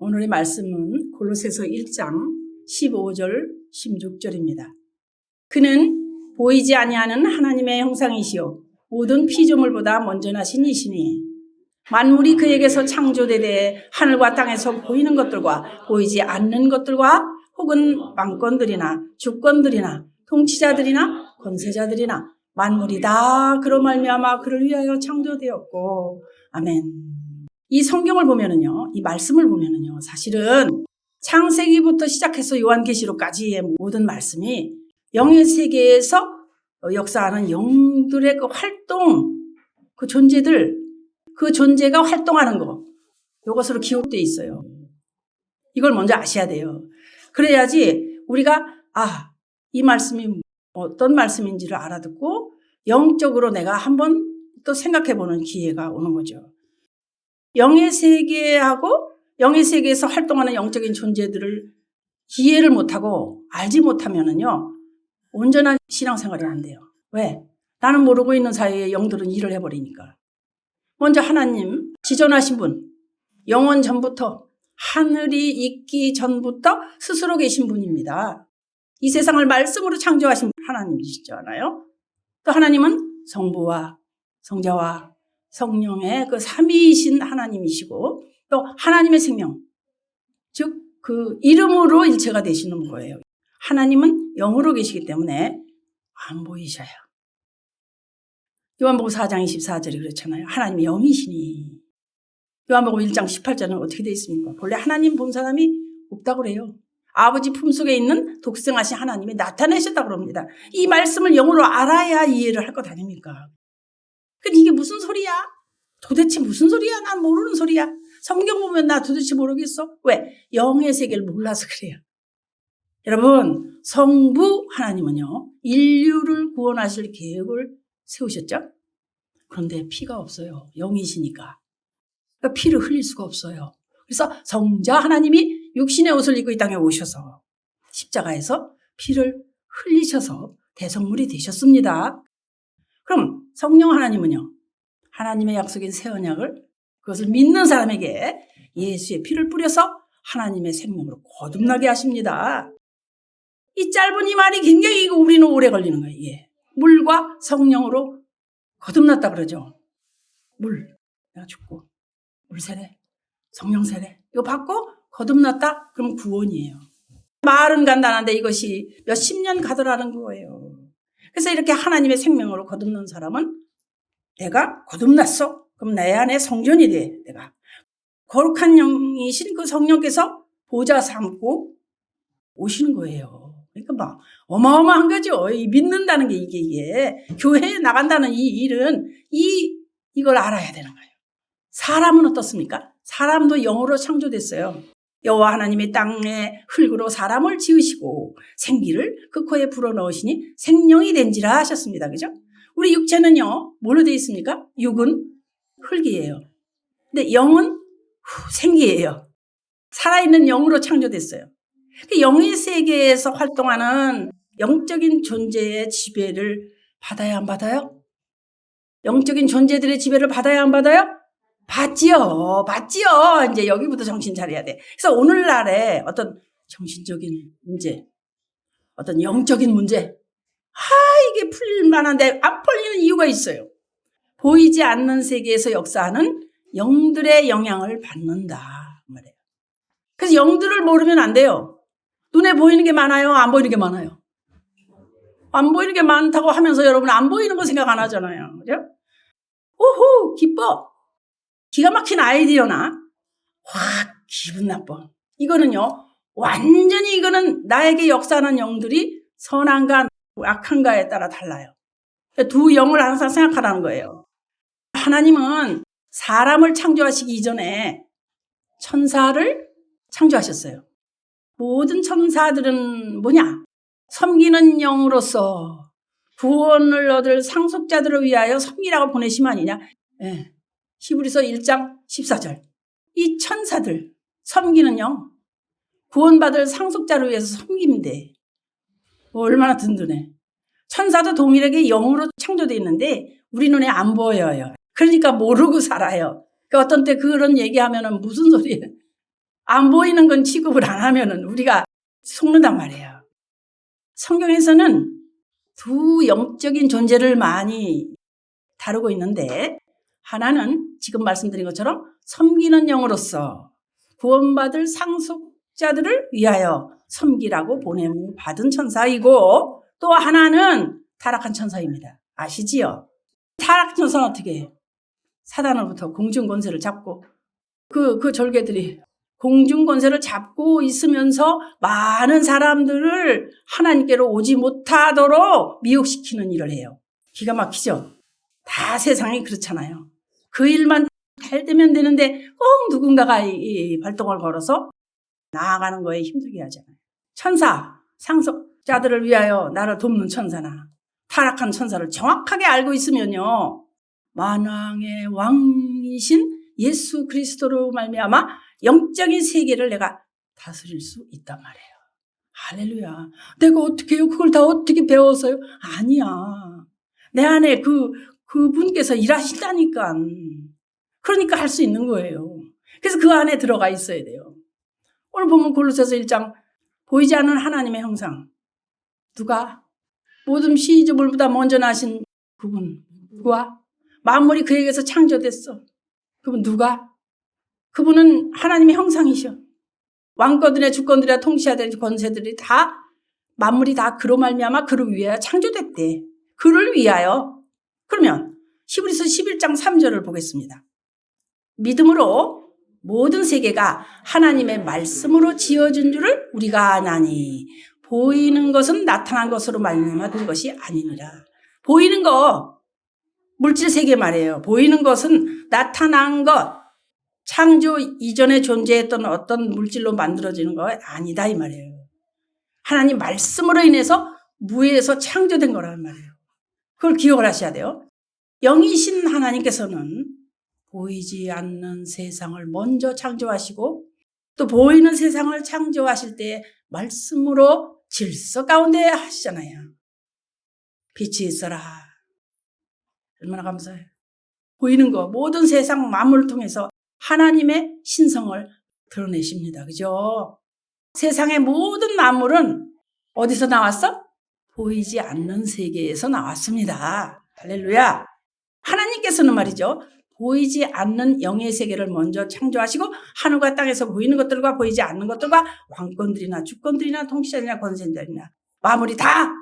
오늘의 말씀은 골로새서 1장 15절 16절입니다. 그는 보이지 아니하는 하나님의 형상이시요 모든 피조물보다 먼저 나신 이시니 만물이 그에게서 창조되되 하늘과 땅에서 보이는 것들과 보이지 않는 것들과 혹은 왕권들이나 주권들이나 통치자들이나 권세자들이나 만물이 다 그로 말미암아 그를 위하여 창조되었고 아멘. 이 성경을 보면은요, 이 말씀을 보면은요, 사실은 창세기부터 시작해서 요한계시록까지의 모든 말씀이 영의 세계에서 역사하는 영들의 그 활동, 그 존재들, 그 존재가 활동하는 거, 이것으로 기록되어 있어요. 이걸 먼저 아셔야 돼요. 그래야지 우리가 이 말씀이 어떤 말씀인지를 알아듣고 영적으로 내가 한번 또 생각해보는 기회가 오는 거죠. 영의 세계하고 영의 세계에서 활동하는 영적인 존재들을 이해를 못하고 알지 못하면은요, 온전한 신앙생활이 안 돼요. 왜? 나는 모르고 있는 사이에 영들은 일을 해버리니까. 먼저 하나님, 지존하신 분, 영원 전부터, 하늘이 있기 전부터 스스로 계신 분입니다. 이 세상을 말씀으로 창조하신 하나님이시잖아요. 또 하나님은 성부와 성자와 성령의 그 삼위이신 하나님이시고 또 하나님의 생명, 즉 그 이름으로 일체가 되시는 거예요. 하나님은 영으로 계시기 때문에 안 보이셔요. 요한복음 4장 24절이 그렇잖아요. 하나님이 영이시니. 요한복음 1장 18절은 어떻게 되어 있습니까? 본래 하나님 본 사람이 없다고 그래요. 아버지 품속에 있는 독생하신 하나님이 나타내셨다고 그럽니다. 이 말씀을 영으로 알아야 이해를 할 것 아닙니까? 근데 이게 무슨 소리야? 도대체 무슨 소리야? 난 모르는 소리야. 성경 보면 나 도대체 모르겠어. 왜? 영의 세계를 몰라서 그래요. 여러분, 성부 하나님은요, 인류를 구원하실 계획을 세우셨죠? 그런데 피가 없어요. 영이시니까. 그러니까 피를 흘릴 수가 없어요. 그래서 성자 하나님이 육신의 옷을 입고 이 땅에 오셔서 십자가에서 피를 흘리셔서 대성물이 되셨습니다. 그럼 성령 하나님은요, 하나님의 약속인 새 언약을 그것을 믿는 사람에게 예수의 피를 뿌려서 하나님의 생명으로 거듭나게 하십니다. 이 짧은 이 말이 굉장히 우리는 오래 걸리는 거예요. 예. 물과 성령으로 거듭났다 그러죠. 물, 내가 죽고 물 세례, 성령 세례 이거 받고 거듭났다? 그럼 구원이에요. 말은 간단한데 이것이 몇십 년 가더라는 거예요. 그래서 이렇게 하나님의 생명으로 거듭난 사람은 내가 거듭났어. 그럼 내 안에 성전이 돼. 내가 거룩한 영이신 그 성령께서 보좌 삼고 오시는 거예요. 그러니까 막 어마어마한 거죠. 믿는다는 게 이게 교회에 나간다는 이 일은 이걸 알아야 되는 거예요. 사람은 어떻습니까? 사람도 영으로 창조됐어요. 여호와 하나님이 땅에 흙으로 사람을 지으시고 생기를 그 코에 불어넣으시니 생명이 된지라 하셨습니다. 그죠? 우리 육체는요, 뭘로 되어 있습니까? 육은 흙이에요. 근데 영은 생기예요. 살아있는 영으로 창조됐어요. 영의 세계에서 활동하는 영적인 존재의 지배를 받아야 안 받아요? 영적인 존재들의 지배를 받아야 안 받아요? 받지요. 이제 여기부터 정신 차려야 돼. 그래서 오늘날에 어떤 정신적인 문제, 어떤 영적인 문제, 이게 풀릴 만한데 안 풀리는 이유가 있어요. 보이지 않는 세계에서 역사하는 영들의 영향을 받는다 말이에요. 그래서 영들을 모르면 안 돼요. 눈에 보이는 게 많아요? 안 보이는 게 많아요? 안 보이는 게 많다고 하면서 여러분 안 보이는 거 생각 안 하잖아요. 그죠? 오호, 기뻐. 기가 막힌 아이디어나 확 기분 나빠. 이거는요, 완전히 이거는 나에게 역사하는 영들이 선한가 악한가에 따라 달라요. 두 영을 항상 생각하라는 거예요. 하나님은 사람을 창조하시기 이전에 천사를 창조하셨어요. 모든 천사들은 뭐냐? 섬기는 영으로서 구원을 얻을 상속자들을 위하여 섬기라고 보내심 아니냐? 네. 히브리서 1장 14절. 이 천사들, 섬기는 영, 구원받을 상속자를 위해서 섬김인데 얼마나 든든해. 천사도 동일하게 영으로 창조되어 있는데 우리 눈에 안 보여요. 그러니까 모르고 살아요. 그러니까 어떤 때 그런 얘기하면은 무슨 소리예요? 안 보이는 건 취급을 안 하면은 우리가 속는단 말이에요. 성경에서는 두 영적인 존재를 많이 다루고 있는데 하나는 지금 말씀드린 것처럼 섬기는 영으로서 구원받을 상속자들을 위하여 섬기라고 보냄을 받은 천사이고 또 하나는 타락한 천사입니다. 아시지요? 타락한 천사는 어떻게 해요? 사단으로부터 공중권세를 잡고 그 절개들이 공중권세를 잡고 있으면서 많은 사람들을 하나님께로 오지 못하도록 미혹시키는 일을 해요. 기가 막히죠? 다 세상이 그렇잖아요. 그 일만 잘 되면 되는데 꼭 누군가가 이 발동을 걸어서 나아가는 거에 힘들게 하잖아요. 천사, 상속자들을 위하여 나를 돕는 천사나 타락한 천사를 정확하게 알고 있으면요. 만왕의 왕이신 예수 그리스도로 말미암아 영적인 세계를 내가 다스릴 수 있단 말이에요. 할렐루야. 내가 어떻게 해요? 그걸 다 어떻게 배웠어요? 아니야. 내 안에 그분께서 일하신다니까. 그러니까 할 수 있는 거예요. 그래서 그 안에 들어가 있어야 돼요. 오늘 보면 골로새서 1장 보이지 않는 하나님의 형상. 누가? 모든 시조물보다 먼저 나신 그분. 누가? 만물이 그에게서 창조됐어. 그분 누가? 그분은 하나님의 형상이셔. 왕권들이나 주권들이나 통치해야 될 권세들이 다 만물이 다 그로 말미암아 그를 위하여 창조됐대. 그를 위하여. 그러면 히브리서 11장 3절을 보겠습니다. 믿음으로 모든 세계가 하나님의 말씀으로 지어진 줄을 우리가 아나니 보이는 것은 나타난 것으로 말미암아 된 것이 아니니라. 보이는 거 물질 세계 말이에요. 보이는 것은 나타난 것, 창조 이전에 존재했던 어떤 물질로 만들어지는 거 아니다 이 말이에요. 하나님 말씀으로 인해서 무에서 창조된 거란 말이에요. 그걸 기억을 하셔야 돼요. 영이신 하나님께서는 보이지 않는 세상을 먼저 창조하시고 또 보이는 세상을 창조하실 때 말씀으로 질서 가운데 하시잖아요. 빛이 있어라. 얼마나 감사해요. 보이는 거 모든 세상 만물을 통해서 하나님의 신성을 드러내십니다. 그죠? 세상의 모든 만물은 어디서 나왔어? 보이지 않는 세계에서 나왔습니다. 할렐루야. 하나님께서는 말이죠. 보이지 않는 영의 세계를 먼저 창조하시고 하늘과 땅에서 보이는 것들과 보이지 않는 것들과 왕권들이나 주권들이나 통치자들이나 권세자들이나 만물이 다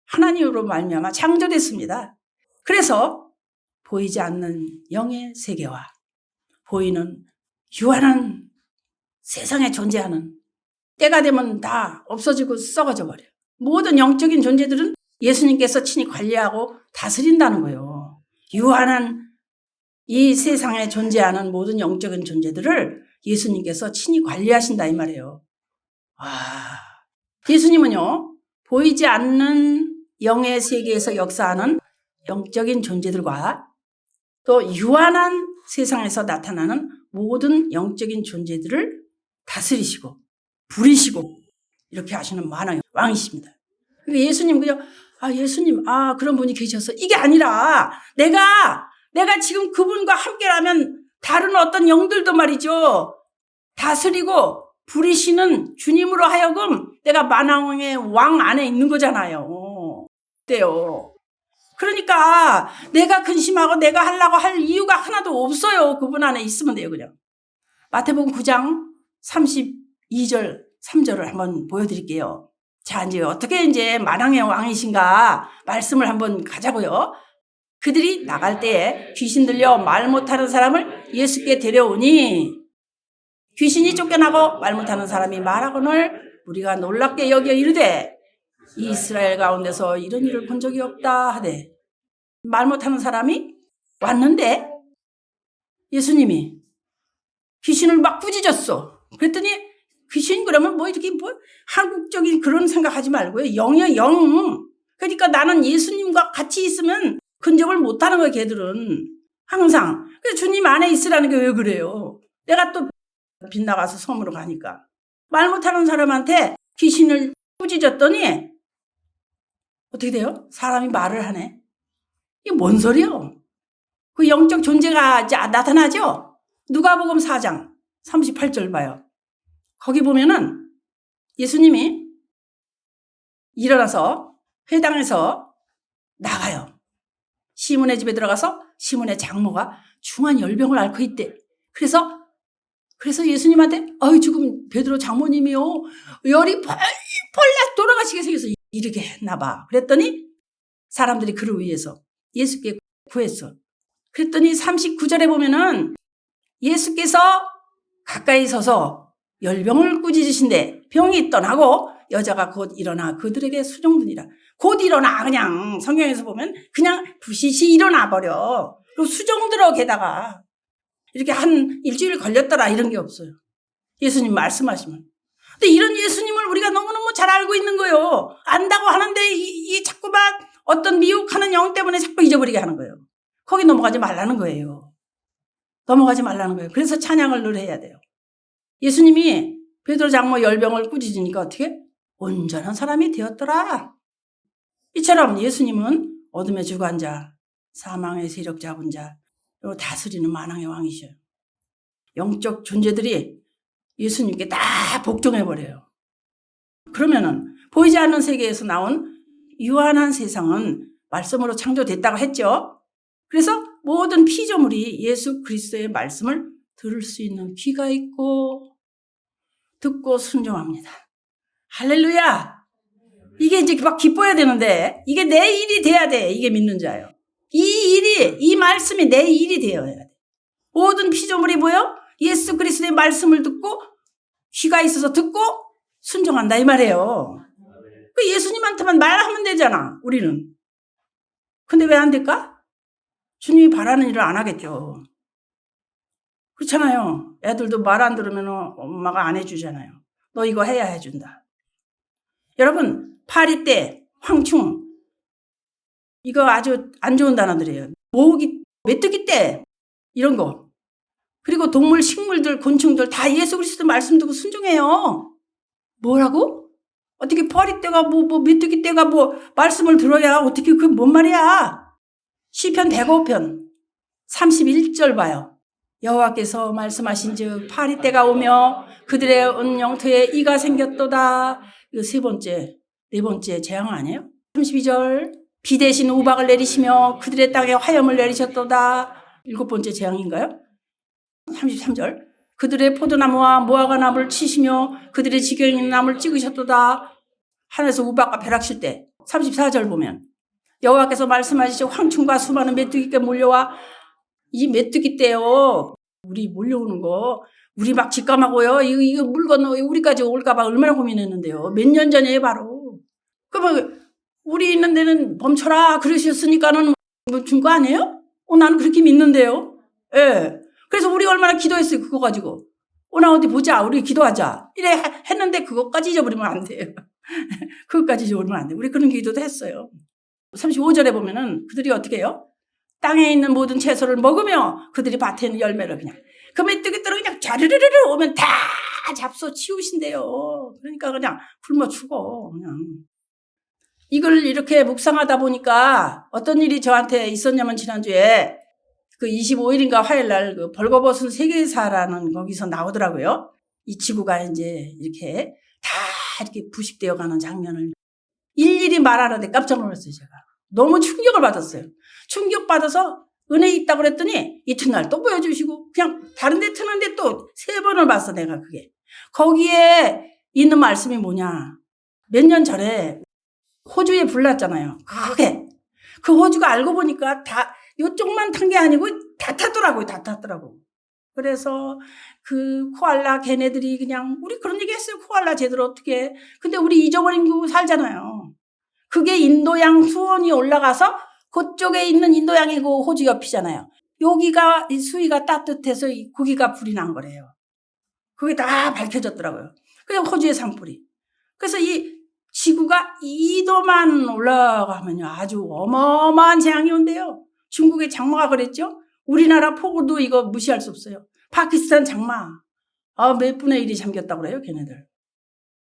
하나님으로 말미암아 창조됐습니다. 그래서 보이지 않는 영의 세계와 보이는 유한한 세상에 존재하는 때가 되면 다 없어지고 썩어져 버려요. 모든 영적인 존재들은 예수님께서 친히 관리하고 다스린다는 거예요. 유한한 이 세상에 존재하는 모든 영적인 존재들을 예수님께서 친히 관리하신다 이 말이에요. 예수님은요, 보이지 않는 영의 세계에서 역사하는 영적인 존재들과 또 유한한 세상에서 나타나는 모든 영적인 존재들을 다스리시고 부리시고 이렇게 하시는 만왕의 왕이십니다. 그러니까 예수님 그냥 예수님 그런 분이 계셔서 이게 아니라 내가 지금 그분과 함께라면 다른 어떤 영들도 말이죠. 다스리고 부리시는 주님으로 하여금 내가 만왕의 왕 안에 있는 거잖아요. 어때요? 그러니까 내가 근심하고 내가 하려고 할 이유가 하나도 없어요. 그분 안에 있으면 돼요. 그냥. 마태복음 9장 32절 3절을 한번 보여드릴게요. 자, 어떻게 만왕의 왕이신가 말씀을 한번 가자고요. 그들이 나갈 때에 귀신 들려 말 못하는 사람을 예수께 데려오니 귀신이 쫓겨나고 말 못하는 사람이 말하거늘 우리가 놀랍게 여겨 이르되 이스라엘 가운데서 이런 일을 본 적이 없다 하되 말 못하는 사람이 왔는데 예수님이 귀신을 막 꾸짖었어. 그랬더니 귀신 그러면 이렇게 한국적인 그런 생각하지 말고요. 영이야 영. 그러니까 나는 예수님과 같이 있으면 근접을 못하는 거예요. 걔들은 항상. 그래서 주님 안에 있으라는 게 왜 그래요? 내가 또 빗나가서 섬으로 가니까 말 못하는 사람한테 귀신을 꾸짖었더니 어떻게 돼요? 사람이 말을 하네. 이게 뭔 소리요? 그 영적 존재가 나타나죠? 누가복음 4장 38절 봐요. 거기 보면은 예수님이 일어나서 회당에서 나가요. 시몬의 집에 들어가서 시몬의 장모가 중한 열병을 앓고 있대. 그래서 예수님한테 지금 베드로 장모님이요 열이 펄펄 돌아가시게 생겨서 이렇게 했나 봐. 그랬더니 사람들이 그를 위해서 예수께 구했어. 그랬더니 39절에 보면은 예수께서 가까이 서서 열병을 꾸짖으신데 병이 떠나고 여자가 곧 일어나 그들에게 수종드니라. 곧 일어나. 그냥 성경에서 보면 그냥 부시시 일어나 버려. 그리고 수종들어. 게다가 이렇게 한 일주일 걸렸더라 이런 게 없어요. 예수님 말씀하시면. 근데 이런 예수님을 우리가 너무너무 잘 알고 있는 거예요. 안다고 하는데 이 자꾸만 어떤 미혹하는 영 때문에 자꾸 잊어버리게 하는 거예요. 거기 넘어가지 말라는 거예요. 넘어가지 말라는 거예요. 그래서 찬양을 늘 해야 돼요. 예수님이 베드로 장모 열병을 꾸짖으니까 어떻게? 온전한 사람이 되었더라. 이처럼 예수님은 어둠의 주관자, 사망의 세력 잡은 자, 그리고 다스리는 만왕의 왕이셔요. 영적 존재들이 예수님께 다 복종해버려요. 그러면은 보이지 않는 세계에서 나온 유한한 세상은 말씀으로 창조됐다고 했죠. 그래서 모든 피조물이 예수 그리스도의 말씀을 들을 수 있는 귀가 있고 듣고 순종합니다. 할렐루야! 이게 이제 막 기뻐야 되는데 이게 내 일이 돼야 돼. 이게 믿는 자예요. 이 말씀이 내 일이 되어야 돼. 모든 피조물이 뭐예요? 예수 그리스도의 말씀을 듣고 귀가 있어서 듣고 순종한다 이 말이에요. 그 예수님한테만 말하면 되잖아. 우리는. 근데 왜 안 될까? 주님이 바라는 일을 안 하겠죠. 그렇잖아요. 애들도 말 안 들으면 엄마가 안 해주잖아요. 너 이거 해야 해준다. 여러분 파리떼, 황충 이거 아주 안 좋은 단어들이에요. 모기, 메뚜기떼 이런 거. 그리고 동물, 식물들, 곤충들 다 예수 그리스도 말씀 듣고 순종해요. 뭐라고? 어떻게 파리떼가 메뚜기떼가 말씀을 들어야 어떻게 그게 뭔 말이야? 시편 105편 31절 봐요. 여호와께서 말씀하신즉 파리떼가 오며 그들의 온 영토에 이가 생겼도다. 이거 네 번째 재앙 아니에요? 32절 비 대신 우박을 내리시며 그들의 땅에 화염을 내리셨도다. 7번째 재앙인가요? 33절 그들의 포도나무와 무화과나무를 치시며 그들의 지경에 있는 나무를 찍으셨도다. 하늘에서 우박과 벼락칠 때 34절 보면 여호와께서 말씀하시죠. 황충과 수많은 메뚜기가 몰려와 이 메뚜기 때요. 우리 몰려오는 거 우리 막 직감하고요. 이거 물건 우리까지 올까봐 얼마나 고민했는데요. 몇 년 전에 바로. 그러면 우리 있는 데는 멈춰라 그러셨으니까는 준 거 아니에요? 나는 그렇게 믿는데요. 예. 그래서 우리 얼마나 기도했어요. 그거 가지고. 나 어디 보자. 우리 기도하자. 이래 했는데 그것까지 잊어버리면 안 돼요. 그것까지 잊어버리면 안 돼요. 우리 그런 기도도 했어요. 35절에 보면은 그들이 어떻게 해요? 땅에 있는 모든 채소를 먹으며 그들이 밭에 있는 열매를 그냥 그 메뚜기들은 그냥 자르르르 오면 다 잡숴 치우신대요. 그러니까 그냥 굶어 죽어. 그냥. 이걸 이렇게 묵상하다 보니까 어떤 일이 저한테 있었냐면 지난주에 그 25일인가 화요일날 그 벌거벗은 세계사라는 거기서 나오더라고요. 이 지구가 이제 이렇게 다 이렇게 부식되어 가는 장면을 일일이 말하는데 깜짝 놀랐어요, 제가. 너무 충격을 받았어요. 충격받아서 은혜 있다고 그랬더니 이튿날 또 보여주시고 그냥 다른 데 트는데 또 3번을 봤어, 내가 그게. 거기에 있는 말씀이 뭐냐. 몇 년 전에 호주에 불 났잖아요. 그게. 그 호주가 알고 보니까 다 요쪽만 탄 게 아니고 다 탔더라고요. 그래서 그 코알라 걔네들이 그냥 우리 그런 얘기 했어요. 코알라 쟤들 어떻게. 근데 우리 잊어버리고 살잖아요. 그게 인도양 수온이 올라가서 그쪽에 있는 인도양이고 호주 옆이잖아요. 여기가 수위가 따뜻해서 거기가 불이 난 거래요. 그게 다 밝혀졌더라고요. 그래서 호주의 산불이. 그래서 이 지구가 2도만 올라가면요 아주 어마어마한 재앙이 온대요. 중국의 장마가 그랬죠. 우리나라 폭우도 이거 무시할 수 없어요. 파키스탄 장마 몇 분의 1이 잠겼다고 그래요 걔네들.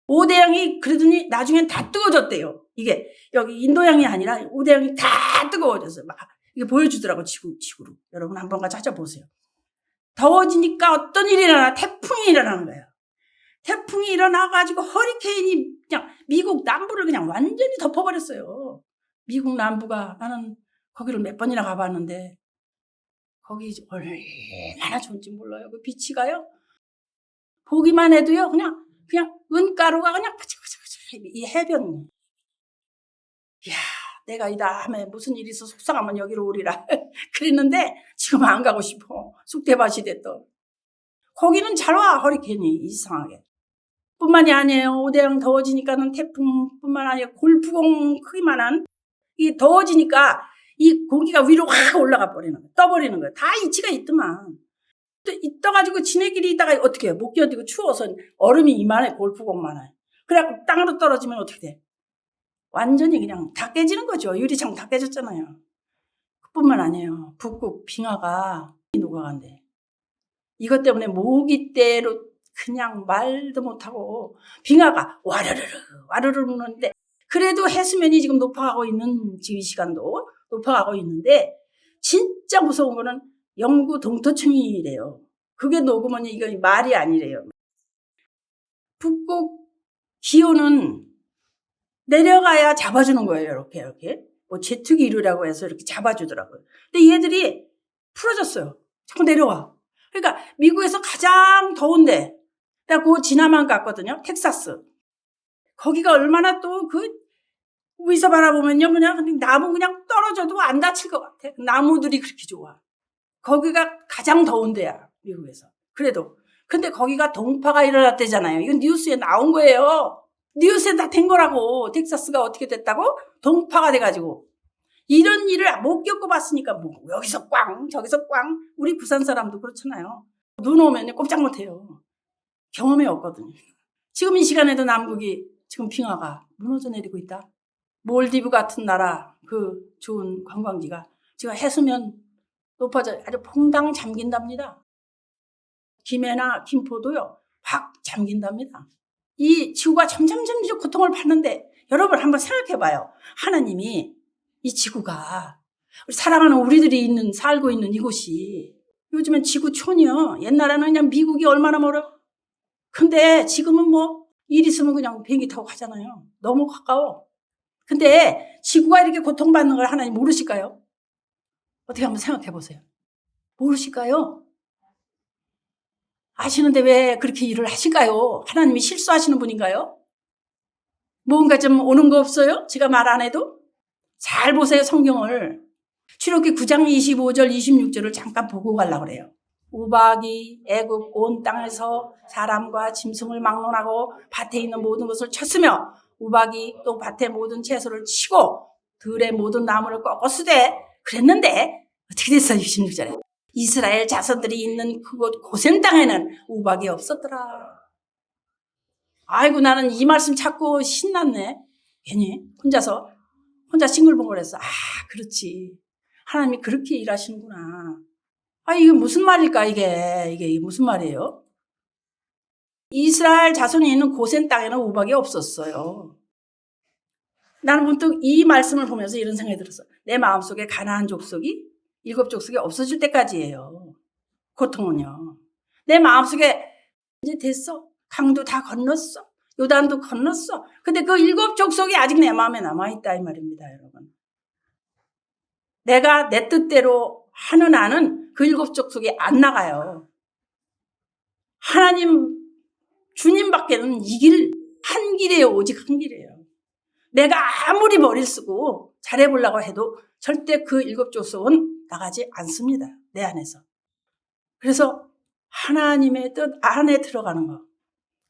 5대양이 그러더니 나중엔 다 뜨거워졌대요. 이게 여기 인도양이 아니라 5대양이 다 뜨거워졌어요. 막 이게 보여주더라고 지구로. 여러분 한번 찾아보세요. 더워지니까 어떤 일이 일어나 태풍이 일어나는 거예요. 태풍이 일어나가지고 허리케인이 그냥 미국 남부를 그냥 완전히 덮어버렸어요. 미국 남부가 나는 거기를 몇 번이나 가봤는데 거기 얼마나 좋은지 몰라요. 그 비치가요. 보기만 해도요. 그냥 은가루가 그냥 바짝바짝 이 해변. 이야, 내가 이 다음에 무슨 일이 있어 속상하면 여기로 오리라 그랬는데 지금 안 가고 싶어. 쑥대밭이 됐더. 거기는 잘 와, 허리케인이 이상하게. 뿐만이 아니에요. 오대양 더워지니까는 태풍뿐만 아니라 골프공 크기만한 이 더워지니까 이 공기가 위로 확 올라가 버리는 거예요. 떠버리는 거예요. 다 이치가 있더만. 또 떠가지고 지네끼리 있다가 어떻게 해요? 못 견디고 추워서 얼음이 이만해, 골프공만해. 그래갖고 땅으로 떨어지면 어떻게 돼? 완전히 그냥 다 깨지는 거죠. 유리창 다 깨졌잖아요. 그뿐만 아니에요. 북극 빙하가 녹아간대. 이것 때문에 모기떼로 그냥 말도 못하고 빙하가 와르르르 무는데 그래도 해수면이 지금 높아가고 있는 지금 이 시간도 높아가고 있는데 진짜 무서운 거는 영구 동토층이래요. 그게 녹으면 이거 말이 아니래요. 북극 기온은 내려가야 잡아주는 거예요. 이렇게. 뭐 제트기 이루라고 해서 이렇게 잡아주더라고요. 근데 얘들이 풀어졌어요. 자꾸 내려와. 그러니까 미국에서 가장 더운데 나 그 지나만 갔거든요. 텍사스. 거기가 얼마나 또 위에서 바라보면요. 그냥 나무 그냥 떨어져도 안 다칠 것 같아. 나무들이 그렇게 좋아. 거기가 가장 더운 데야. 미국에서. 그래도. 근데 거기가 동파가 일어났대잖아요. 이건 뉴스에 나온 거예요. 뉴스에 다 된 거라고. 텍사스가 어떻게 됐다고? 동파가 돼가지고. 이런 일을 못 겪어봤으니까 뭐 여기서 꽝 저기서 꽝. 우리 부산 사람도 그렇잖아요. 눈 오면 꼼짝 못해요. 경험이 없거든요. 지금 이 시간에도 남극이 지금 빙하가 무너져 내리고 있다. 몰디브 같은 나라 그 좋은 관광지가 지금 해수면 높아져 아주 퐁당 잠긴답니다. 김해나 김포도요 확 잠긴답니다. 이 지구가 점점 고통을 받는데 여러분 한번 생각해봐요. 하나님이 이 지구가 사랑하는 우리들이 살고 있는 이곳이 요즘엔 지구촌이요. 옛날에는 그냥 미국이 얼마나 멀어. 근데 지금은 뭐 일 있으면 그냥 비행기 타고 가잖아요. 너무 가까워. 근데 지구가 이렇게 고통받는 걸 하나님 모르실까요? 어떻게 한번 생각해 보세요. 모르실까요? 아시는데 왜 그렇게 일을 하실까요? 하나님이 실수하시는 분인가요? 뭔가 좀 오는 거 없어요? 제가 말 안 해도? 잘 보세요, 성경을. 출애굽기 9장 25절 26절을 잠깐 보고 가려고 그래요. 우박이 애굽 온 땅에서 사람과 짐승을 막론하고 밭에 있는 모든 것을 쳤으며 우박이 또 밭의 모든 채소를 치고 들의 모든 나무를 꺾었으되 그랬는데 어떻게 됐어요? 26절에 이스라엘 자손들이 있는 그곳 고센 땅에는 우박이 없었더라. 아이고 나는 이 말씀 찾고 신났네. 괜히 혼자 싱글벙글했어. 그렇지. 하나님이 그렇게 일하시는구나. 이게 무슨 말일까, 이게 무슨 말이에요? 이스라엘 자손이 있는 고센 땅에는 우박이 없었어요. 나는 문득 이 말씀을 보면서 이런 생각이 들었어. 내 마음속에 가나안 족속이 7 족속이 없어질 때까지예요. 고통은요. 내 마음속에 이제 됐어. 강도 다 건넜어. 요단도 건넜어. 근데 그 7 족속이 아직 내 마음에 남아있다 이 말입니다, 여러분. 내가 내 뜻대로 하는 한은 그 7 족속이 안 나가요. 하나님, 주님밖에는 이 길, 한 길이에요. 오직 한 길이에요. 내가 아무리 머리를 쓰고 잘해보려고 해도 절대 그 7 족속은 나가지 않습니다. 내 안에서. 그래서 하나님의 뜻 안에 들어가는 거.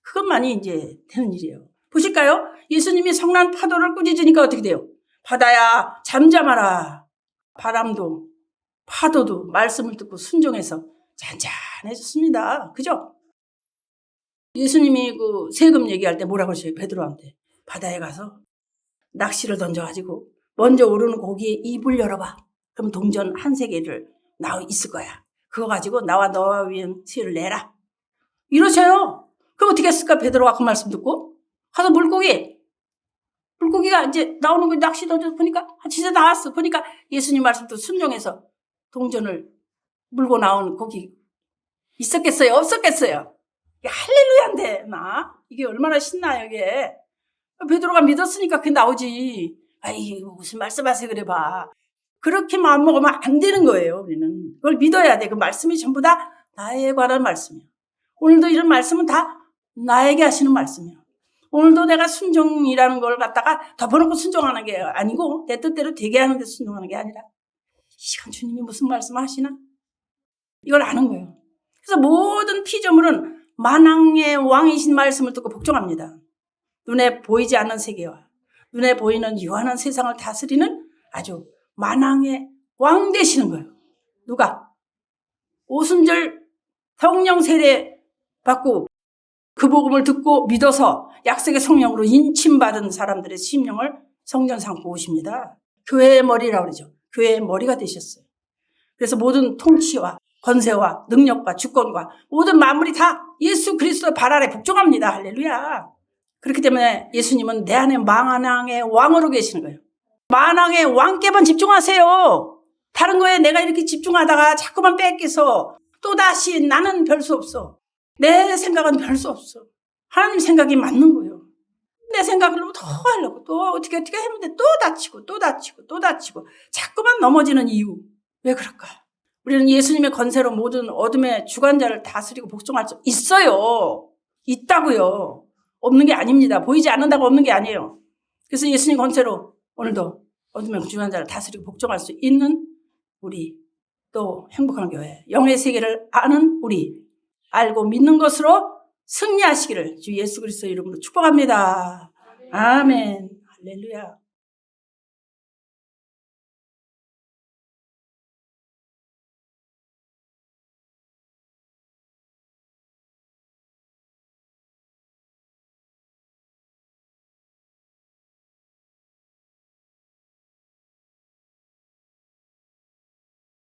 그것만이 이제 되는 일이에요. 보실까요? 예수님이 성난 파도를 꾸짖으니까 어떻게 돼요? 바다야 잠잠하라. 바람도 파도도 말씀을 듣고 순종해서 잔잔해졌습니다. 그죠? 예수님이 그 세금 얘기할 때 뭐라고 그러셔요? 베드로한테. 바다에 가서 낚시를 던져가지고 먼저 오르는 고기에 입을 열어봐. 그럼 동전 한 세개를 나와 있을 거야. 그거 가지고 나와 너와 위한 수를 내라. 이러셔요. 그럼 어떻게 했을까? 베드로가 그 말씀 듣고 가서 물고기가 이제 나오는 거 낚시 던져서 보니까 진짜 나왔어. 보니까 예수님 말씀도 순종해서 동전을 물고 나온 고기 있었겠어요? 없었겠어요? 이게 할렐루야인데 이게 얼마나 신나요 이게. 베드로가 믿었으니까 그게 나오지. 아이 무슨 말씀하세요 그래 봐. 그렇게 마음먹으면 안 되는 거예요. 우리는 그걸 믿어야 돼. 그 말씀이 전부 다 나에 관한 말씀이야. 오늘도 이런 말씀은 다 나에게 하시는 말씀이야. 오늘도 내가 순종이라는 걸 갖다가 덮어놓고 순종하는 게 아니고 내 뜻대로 되게 하는 데 순종하는 게 아니라 이 시간 주님이 무슨 말씀 하시나? 이걸 아는 거예요. 그래서 모든 피조물은 만왕의 왕이신 말씀을 듣고 복종합니다. 눈에 보이지 않는 세계와 눈에 보이는 유한한 세상을 다스리는 아주 만왕의 왕 되시는 거예요. 누가? 오순절 성령 세례 받고 그 복음을 듣고 믿어서 약속의 성령으로 인침받은 사람들의 심령을 성전 삼고 오십니다. 교회의 머리라고 그러죠. 교회의 머리가 되셨어요. 그래서 모든 통치와 권세와 능력과 주권과 모든 만물이 다 예수 그리스도 발 아래 복종합니다. 할렐루야. 그렇기 때문에 예수님은 내 안에 만왕의 왕으로 계시는 거예요. 만왕의 왕께만 집중하세요. 다른 거에 내가 이렇게 집중하다가 자꾸만 뺏겨서 또다시 나는 별 수 없어. 내 생각은 별 수 없어. 하나님 생각이 맞는 거예요. 내 생각으로 더 하려고 또 어떻게 했는데 또 다치고 자꾸만 넘어지는 이유. 왜 그럴까? 우리는 예수님의 권세로 모든 어둠의 주관자를 다스리고 복종할 수 있어요. 있다고요. 없는 게 아닙니다. 보이지 않는다고 없는 게 아니에요. 그래서 예수님 권세로 오늘도 어둠의 주관자를 다스리고 복종할 수 있는 우리, 또 행복한 교회, 영의 세계를 아는 우리, 알고 믿는 것으로 승리하시기를 주 예수 그리스도의 이름으로 축복합니다. 아멘. 할렐루야.